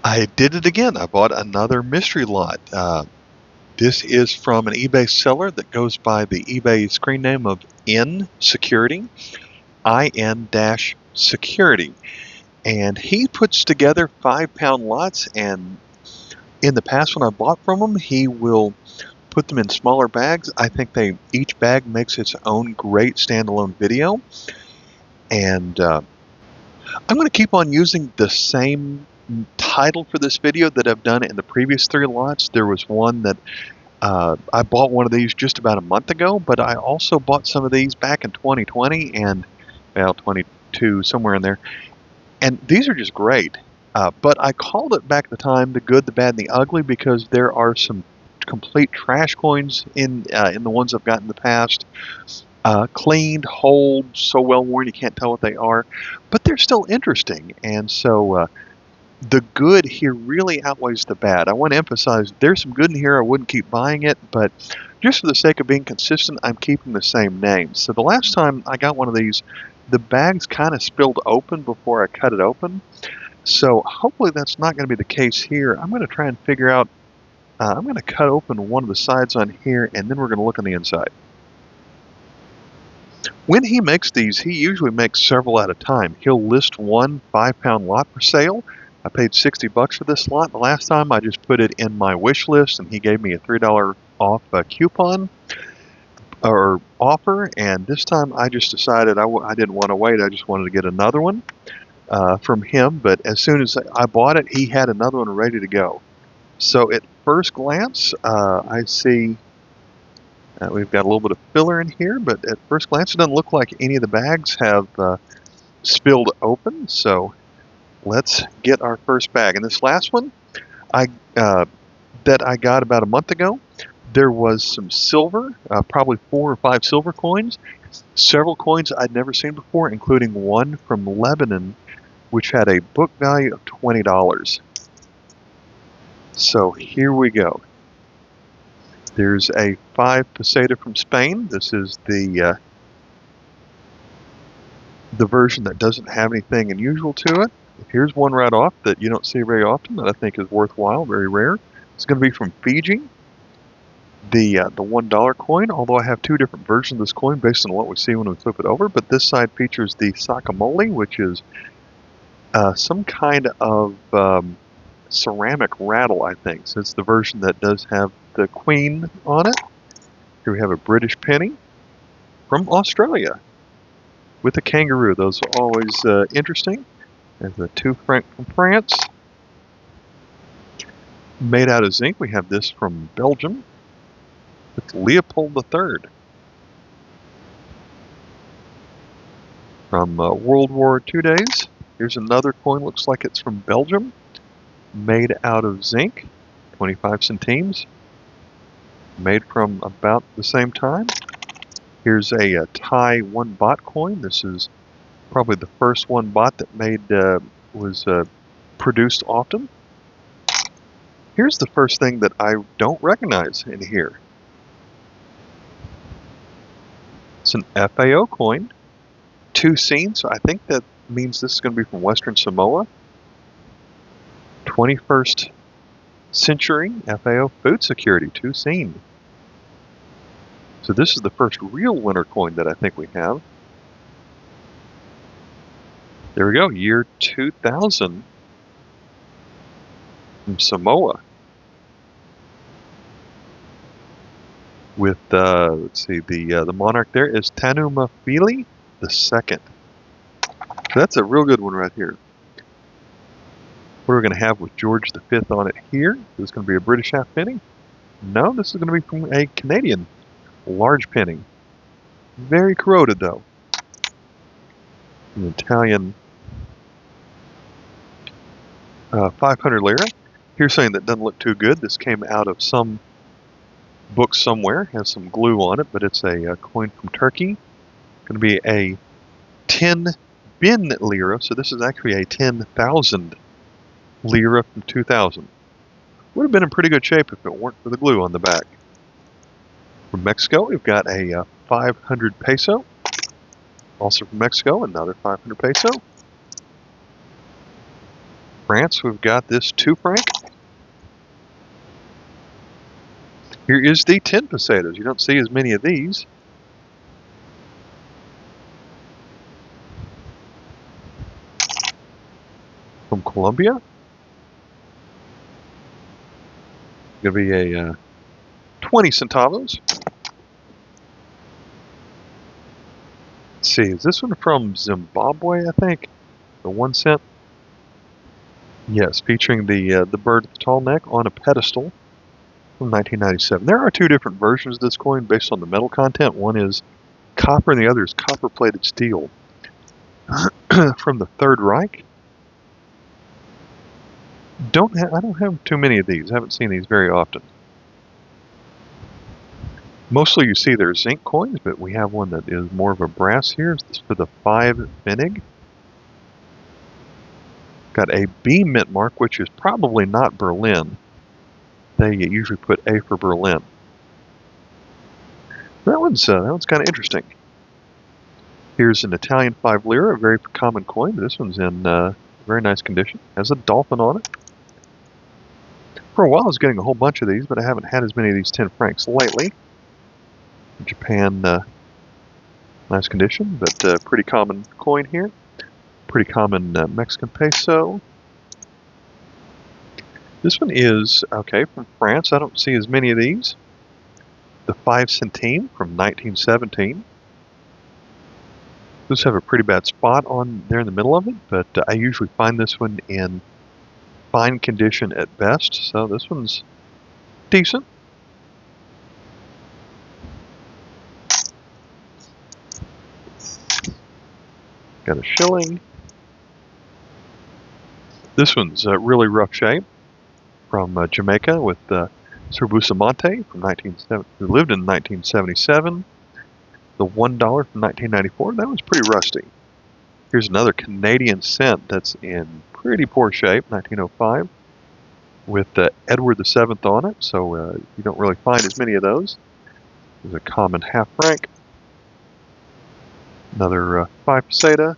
I did it again. I bought another mystery lot. This is from an eBay seller that goes by the eBay screen name of N Security, IN-Security. And he puts together 5-pound lots, and in the past when I bought from him, he will put them in smaller bags. I think each bag makes its own great standalone video. And I'm going to keep on using the same title for this video that I've done in the previous 3 lots. There was one that I bought one of these just about a month ago, but I also bought some of these back in 2020 and, well, 22, somewhere in there. And these are just great. But I called it back at the time the good, the bad, and the ugly because there are some complete trash coins in the ones I've got in the past. Cleaned, hold, so well worn you can't tell what they are, but they're still interesting. And so the good here really outweighs the bad. I want to emphasize there's some good in here. I wouldn't keep buying it, but just for the sake of being consistent, I'm keeping the same name. So the last time I got one of these, the bags kind of spilled open before I cut it open. So hopefully that's not going to be the case here. I'm going to try and figure out, I'm going to cut open one of the sides on here, and then we're going to look on the inside. When he makes these, he usually makes several at a time. He'll list one 5-pound lot for sale. I paid $60 for this lot. The last time I just put it in my wish list, and he gave me a $3 off coupon or offer. And this time I just decided I didn't want to wait. I just wanted to get another one from him. But as soon as I bought it, he had another one ready to go. So at first glance, I see we've got a little bit of filler in here, but at first glance, it doesn't look like any of the bags have spilled open. So let's get our first bag. And this last one that I got about a month ago, there was some silver, probably 4 or 5 silver coins, several coins I'd never seen before, including one from Lebanon, which had a book value of $20. So here we go. There's a 5 peseta from Spain. This is the version that doesn't have anything unusual to it. Here's one right off that you don't see very often that I think is worthwhile, very rare. It's going to be from Fiji, the $1 coin, although I have 2 different versions of this coin based on what we see when we flip it over. But this side features the sakamole, which is some kind of ceramic rattle, I think. So it's the version that does have the Queen on it. Here we have a British penny from Australia with a kangaroo. Those are always interesting. There's a 2 franc from France. Made out of zinc. We have this from Belgium. It's Leopold III. From World War II days. Here's another coin. Looks like it's from Belgium. Made out of zinc. 25 centimes. Made from about the same time. Here's a Thai 1 baht coin. This is probably the first 1 baht that was produced often. Here's the first thing that I don't recognize in here. It's an FAO coin. 2 seen, so I think that means this is going to be from Western Samoa. 21st century FAO food security, 2 seen. So this is the first real winter coin that I think we have. There we go, year 2000 from Samoa. With, let's see, the monarch there is Tanumafili II. So that's a real good one right here. What are we going to have with George V on it here? Is this going to be a British half penny? No, this is going to be from a Canadian large penny. Very corroded, though. An Italian 500 lira. Here's something that doesn't look too good. This came out of some book somewhere. Has some glue on it, but it's a coin from Turkey. Going to be a 10 bin lira. So this is actually a 10,000 lira from 2000. Would have been in pretty good shape if it weren't for the glue on the back. From Mexico, we've got a 500 peso. Also from Mexico, another 500 peso. France, we've got this 2 franc. Here is the 10 pesetas. You don't see as many of these. From Colombia. Going to be a 20 centavos. Let's see, is this one from Zimbabwe, I think? The 1 cent? Yes, featuring the bird with the tall neck on a pedestal from 1997. There are 2 different versions of this coin based on the metal content. One is copper and the other is copper-plated steel. From the Third Reich. I don't have too many of these. I haven't seen these very often. Mostly you see they're zinc coins, but we have one that is more of a brass here. This is for the 5 Pfennig. Got a B mint mark, which is probably not Berlin. They usually put A for Berlin. That one's kind of interesting. Here's an Italian 5 lira, a very common coin. This one's in very nice condition. Has a dolphin on it. For a while I was getting a whole bunch of these, but I haven't had as many of these 10 francs lately. Japan, nice condition, but pretty common coin here. Pretty common Mexican peso. This one is, okay, from France. I don't see as many of these. The 5 centime from 1917. Those have a pretty bad spot on there in the middle of it, but I usually find this one in fine condition at best, so this one's decent. Got a shilling. This one's really rough shape from Jamaica with Sir Bustamante from who lived in 1977. The $1 from 1994. That one's pretty rusty. Here's another Canadian cent that's in pretty poor shape, 1905, with Edward VII on it, so you don't really find as many of those. There's a common half franc. Another 5 peseta.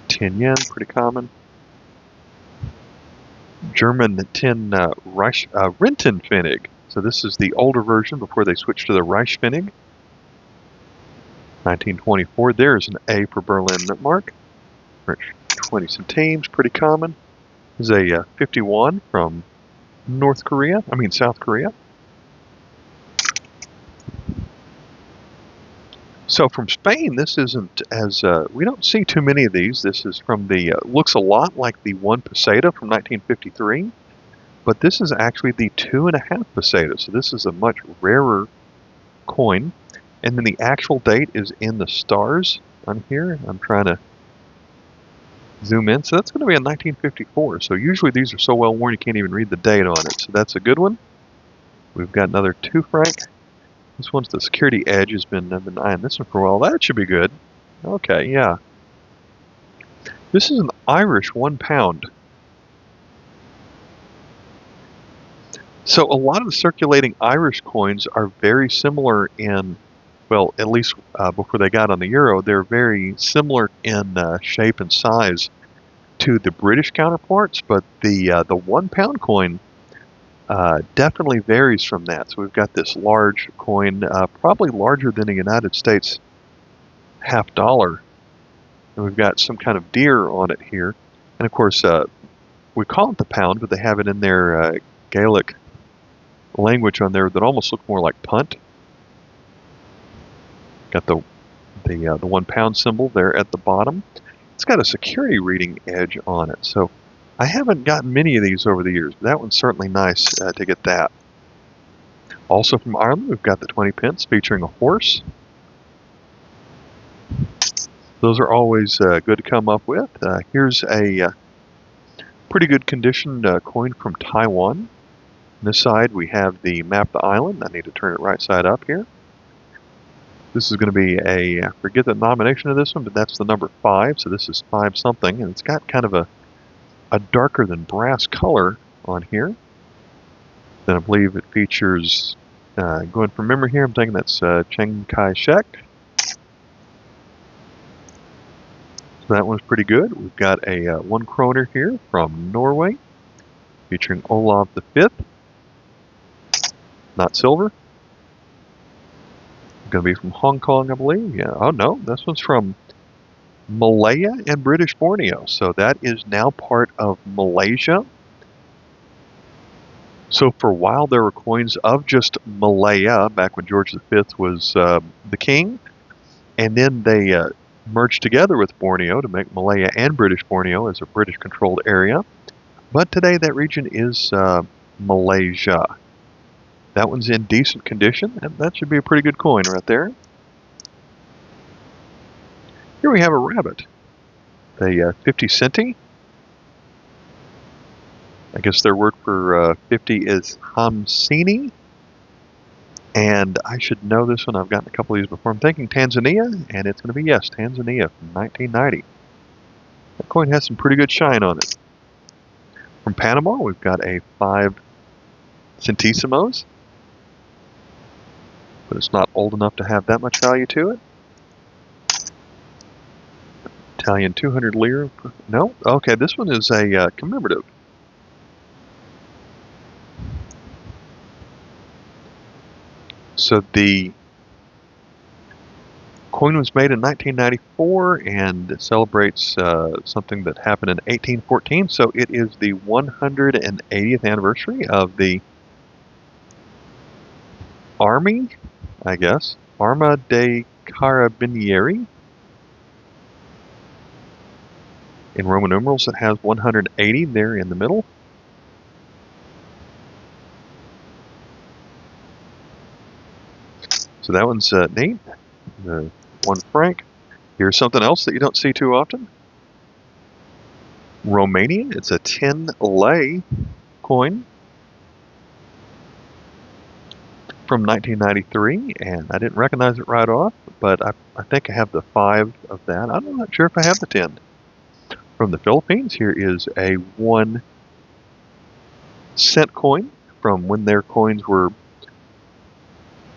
10 yen, pretty common. German 10 Rentenpfennig. So this is the older version before they switched to the Reichspfennig. 1924. There's an A for Berlin mint mark. 20 centimes, pretty common. This is a 51 from South Korea. So from Spain, this isn't as, we don't see too many of these. This is from the, looks a lot like the 1 peseta from 1953, but this is actually the 2.5 peseta. So this is a much rarer coin. And then the actual date is in the stars on here. I'm trying to zoom in. So that's going to be in 1954. So usually these are so well worn you can't even read the date on it. So that's a good one. We've got another 2 franc. This one's the security edge. I've been eyeing this one for a while. That should be good. Okay, yeah. This is an Irish £1. So a lot of the circulating Irish coins are very similar in, well, at least before they got on the euro, they're very similar in shape and size to the British counterparts, but the £1 coin definitely varies from that. So we've got this large coin, probably larger than a United States $50, and we've got some kind of deer on it here. And of course, we call it the pound, but they have it in their Gaelic language on there that almost look more like punt. Got the £1 symbol there at the bottom. It's got a security reading edge on it. So I haven't gotten many of these over the years, but that one's certainly nice to get that. Also from Ireland, we've got the 20 pence featuring a horse. Those are always good to come up with. Here's a pretty good condition coin from Taiwan. On this side, we have the map of the island. I need to turn it right side up here. This is going to be I forget the nomination of this one, but that's the number 5. So this is 5 something, and it's got kind of a darker than brass color on here. Then I believe it features, going from memory here, I'm thinking that's Chiang Kai-shek. So that one's pretty good. We've got a 1 kroner here from Norway, featuring Olav V. Not silver. Going to be from Hong Kong, I believe. Yeah. Oh no, this one's from Malaya and British Borneo. So that is now part of Malaysia. So for a while there were coins of just Malaya back when George V was the king, and then they merged together with Borneo to make Malaya and British Borneo as a British-controlled area. But today that region is Malaysia. That one's in decent condition, and that should be a pretty good coin right there. Here we have a rabbit, the 50 centi. I guess their word for 50 is hamsini. And I should know this one. I've gotten a couple of these before. I'm thinking Tanzania, and it's going to be, yes, Tanzania from 1990. That coin has some pretty good shine on it. From Panama, we've got a 5 centésimos. But it's not old enough to have that much value to it. Italian 200 lira. No? Okay, this one is a commemorative. So the coin was made in 1994 and it celebrates something that happened in 1814. So it is the 180th anniversary of the Army, I guess, Arma dei Carabinieri. In Roman numerals, it has 180 there in the middle. So that one's neat. The 1 franc. Here's something else that you don't see too often. Romania. It's a 10 lei coin from 1993, and I didn't recognize it right off, but I think I have the 5 of that. I'm not sure if I have the 10. From the Philippines, here is a 1 cent coin from when their coins were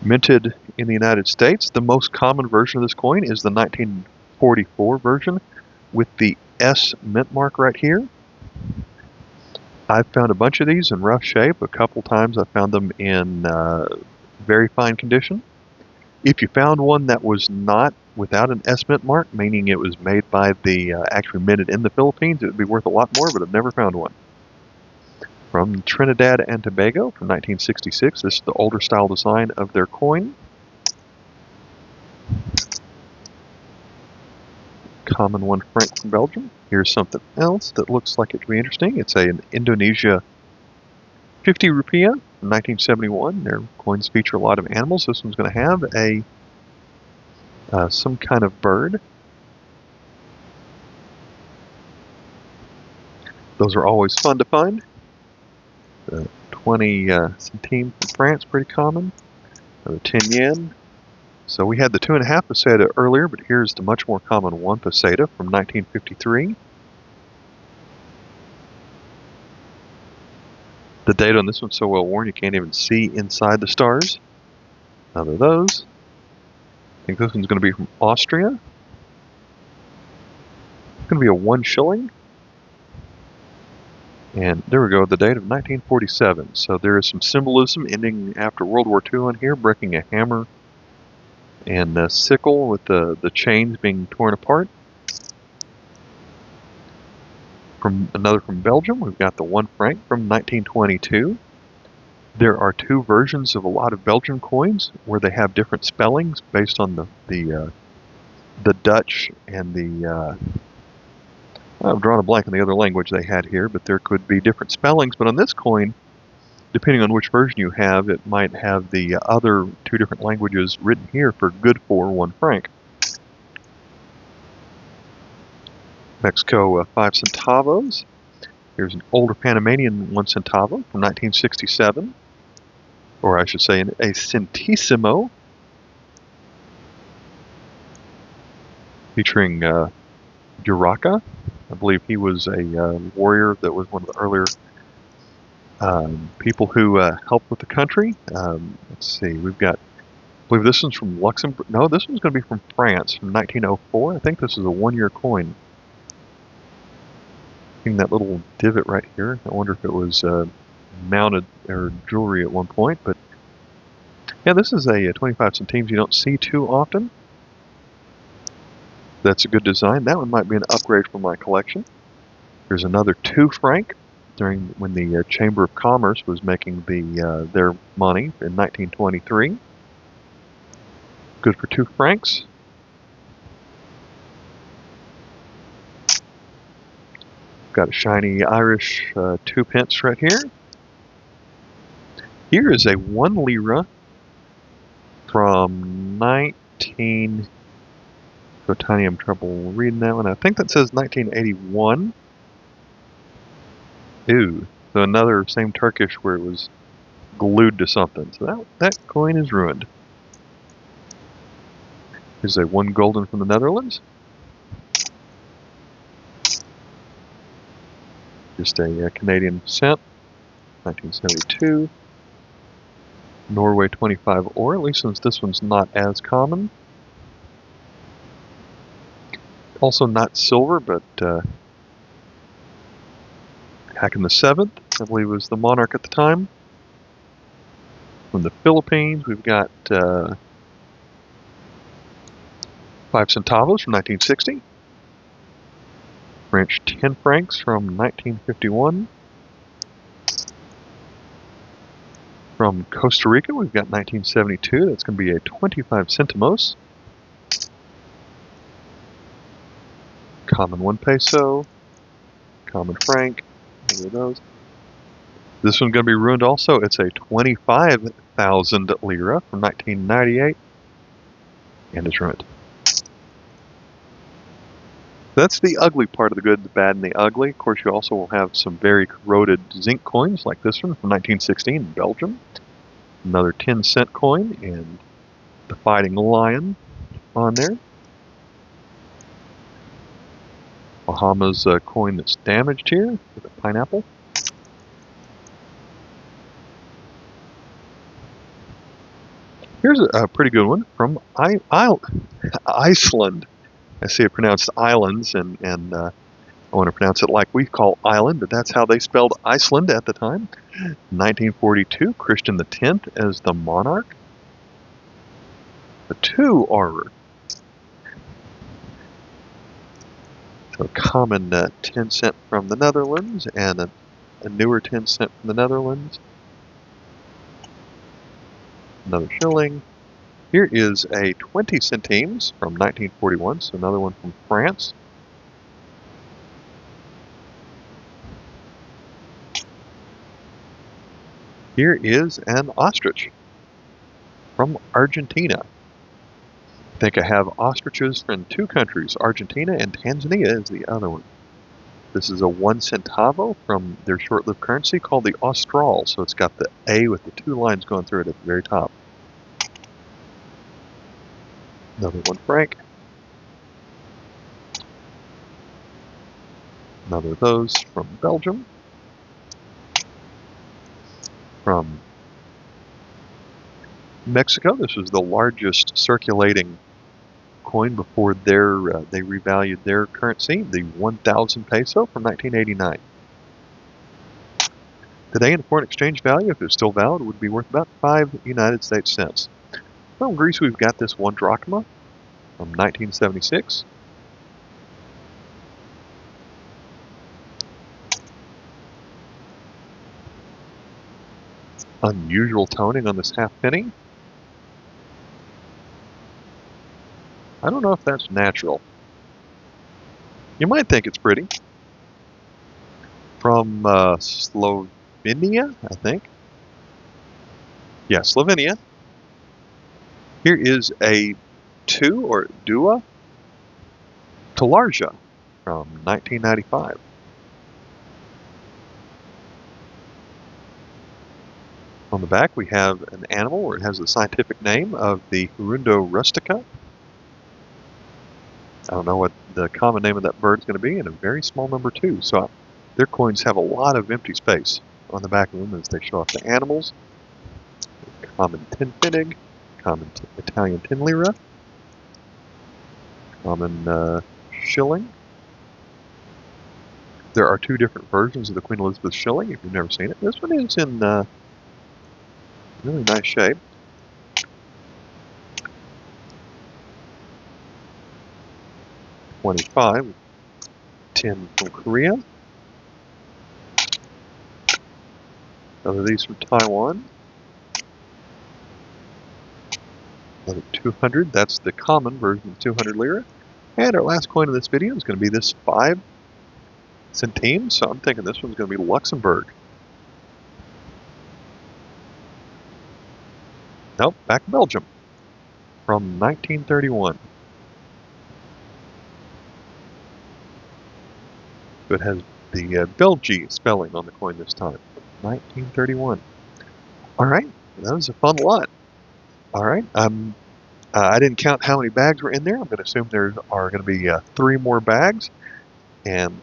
minted in the United States. The most common version of this coin is the 1944 version with the S mint mark right here. I've found a bunch of these in rough shape. A couple times I found them in very fine condition. If you found one that was not without an S mint mark, meaning it was made by the actually minted in the Philippines, it would be worth a lot more, but I've never found one. From Trinidad and Tobago from 1966. This is the older style design of their coin. Common 1 franc from Belgium. Here's something else that looks like it could be interesting. It's an Indonesia 50 rupiah from 1971. Their coins feature a lot of animals. This one's going to have a some kind of bird. Those are always fun to find. 20 centime from France, pretty common. The 10 yen. So we had the 2.5 peseta earlier, but here's the much more common 1 peseta from 1953. The date on this one's so well worn you can't even see inside the stars. Another of those. I think this one's going to be from Austria. It's going to be a 1 shilling. And there we go, the date of 1947. So there is some symbolism ending after World War II on here, breaking a hammer and a sickle with the chains being torn apart. Another from Belgium, we've got the 1 franc from 1922. There are 2 versions of a lot of Belgian coins where they have different spellings based on the Dutch and the I've drawn a blank on the other language they had here, but there could be different spellings. But on this coin, depending on which version you have, it might have the other 2 different languages written here for good for 1 franc. Mexico 5 centavos. Here's an older Panamanian 1 centavo from 1967. Or I should say a centésimo. Featuring Urraca. I believe he was a warrior that was one of the earlier people who helped with the country. Let's see, we've got, I believe this one's from Luxembourg. No, this one's going to be from France from 1904. I think this is a 1-year coin. Seeing that little divot right here. I wonder if it was mounted or jewelry at one point, but yeah, this is a 25 centimes you don't see too often. That's a good design. That one might be an upgrade from my collection. There's another 2 franc during when the Chamber of Commerce was making their money in 1923. Good for 2 francs. Got a shiny Irish 2 pence right here. Here is a 1 lira from 19... So tiny, I'm trouble reading that one. I think that says 1981. Ooh, so another same Turkish where it was glued to something. So that coin is ruined. Here's a 1 golden from the Netherlands. Just a Canadian cent, 1972. Norway 25 ore, at least since this one's not as common. Also not silver, but Haakon VII, I believe was the monarch at the time. From the Philippines, we've got 5 centavos from 1960. French 10 francs from 1951. From Costa Rica, we've got 1972. That's going to be a 25 centimos. Common 1 peso. Common franc. Look at those. This one's going to be ruined also. It's a 25,000 lira from 1998. And it's ruined. That's the ugly part of the good, the bad, and the ugly. Of course, you also will have some very corroded zinc coins like this one from 1916 in Belgium. Another 10-cent coin and the Fighting Lion on there. Bahamas coin that's damaged here with a pineapple. Here's a pretty good one from Iceland. I see it pronounced islands, and I want to pronounce it like we call island, but that's how they spelled Iceland at the time. 1942, Christian X as the monarch. The 2 auror. So a common 10 cent from the Netherlands and a newer 10 cent from the Netherlands. Another shilling. Here is a 20 centimes from 1941, so another one from France. Here is an ostrich from Argentina. I think I have ostriches from 2 countries, Argentina and Tanzania is the other one. This is a 1 centavo from their short-lived currency called the Austral, so it's got the A with the 2 lines going through it at the very top. Another 1 franc. Another of those from Belgium. From Mexico, this was the largest circulating coin before they revalued their currency, the 1,000 peso from 1989. Today, in foreign exchange value, if it's still valid, would be worth about 5 United States cents. Well, in Greece, we've got this 1 drachma from 1976. Unusual toning on this half penny. I don't know if that's natural. You might think it's pretty. From Slovenia, I think. Yeah, Slovenia. Here is a 2 or Dua Talarja from 1995. On the back we have an animal where it has the scientific name of the Hirundo rustica. I don't know what the common name of that bird is going to be, and a very small number 2. So their coins have a lot of empty space on the back of them as they show off the animals. Common 10 pfennig, common Italian 10 lira, common shilling, There are two different versions of the Queen Elizabeth shilling, if you've never seen it. This one is in really nice shape. $25, 10 from Korea. Another of these from Taiwan. Another 200, that's the common version of 200 lira. And our last coin of this video is going to be this 5 centimes, so I'm thinking this one's going to be Luxembourg. Nope, back to Belgium from 1931. So it has the Belgie spelling on the coin this time. 1931. All right, that was a fun lot. All right, I didn't count how many bags were in there. I'm going to assume there are going to be 3 more bags. And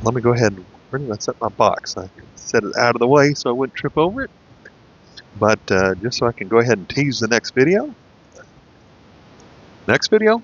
let me go ahead and, where did I set my box? I set it out of the way so I wouldn't trip over it. But just so I can go ahead and tease the next video. Next video,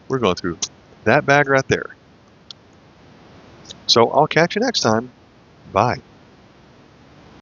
we're going through that bag right there. So I'll catch you next time. Bye.